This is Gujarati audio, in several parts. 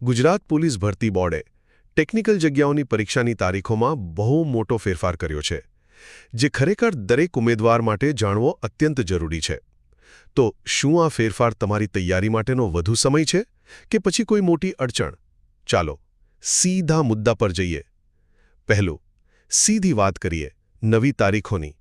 ગુજરાત પોલીસ ભરતી બોર્ડે ટેકનિકલ જગ્યાઓની પરીક્ષાની તારીખોમાં બહુ મોટો ફેરફાર કર્યો છે, જે ખરેખર દરેક ઉમેદવાર માટે જાણવો અત્યંત જરૂરી છે. તો શું આ ફેરફાર તમારી તૈયારી માટેનો વધુ સમય છે કે પછી કોઈ મોટી અડચણ? ચાલો સીધા મુદ્દા પર જઈએ. પહેલું, સીધી વાત કરીએ નવી તારીખોની.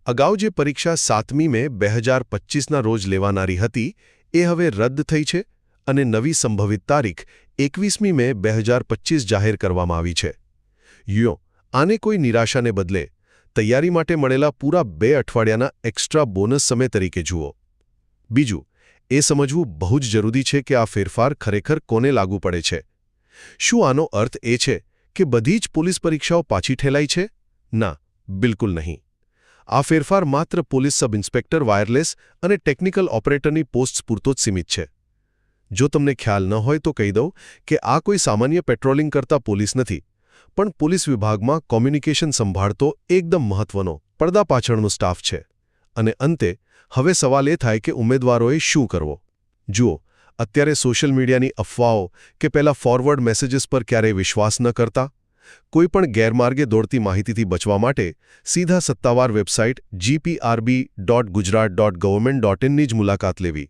અગાઉ જે પરીક્ષા 7મી મે 2025ના રોજ લેવાનારી હતી, એ હવે રદ થઈ છે અને નવી સંભવિત તારીખ 21મી મે 2025 જાહેર કરવામાં આવી છે. આને કોઈ નિરાશાને બદલે તૈયારી માટે મળેલા પૂરા 2 અઠવાડિયાના એક્સ્ટ્રા બોનસ સમય તરીકે જુઓ. બીજું, એ સમજવું બહુ જ જરૂરી છે કે આ ફેરફાર ખરેખર કોને લાગુ પડે છે. શું આનો અર્થ એ છે કે બધી જ પોલીસ પરીક્ષાઓ પાછી ઠેલાઈ છે? ના, બિલકુલ નહીં. આ ફેરફાર માત્ર પોલીસ સબ ઇન્સ્પેક્ટર વાયરલેસ અને ટેકનિકલ ઓપરેટરની પોસ્ટ્સ પૂરતો જ સીમિત છે. જો તમને ખ્યાલ ન હોય તો કહી દઉં કે આ કોઈ સામાન્ય પેટ્રોલિંગ કરતા પોલીસ નથી, પણ પોલીસ વિભાગમાં કોમ્યુનિકેશન સંભાળતો એકદમ મહત્વનો પડદા પાછળનો સ્ટાફ છે. અને અંતે હવે સવાલ એ થાય કે ઉમેદવારોએ શું કરવો? જુઓ, અત્યારે સોશિયલ મીડિયાની અફવાઓ કે પેલા ફોરવર્ડ મેસેજીસ પર ક્યારેય વિશ્વાસ ન કરતા. કોઈપણ ગેરમાર્ગે દોડતી માહિતીથી બચવા માટે સીધા સત્તાવાર વેબસાઇટ gprb.gujarat.government.in ની જ મુલાકાત લેવી.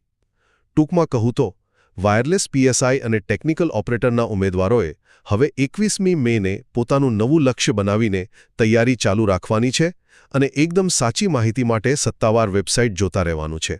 ટૂંકમાં કહું તો વાયરલેસ પીએસઆઈ અને ટેકનિકલ ઓપરેટરના ઉમેદવારોએ હવે 21મી મેને પોતાનું નવું લક્ષ્ય બનાવીને તૈયારી ચાલુ રાખવાની છે અને એકદમ સાચી માહિતી માટે સત્તાવાર વેબસાઇટ જોતા રહેવાનું છે.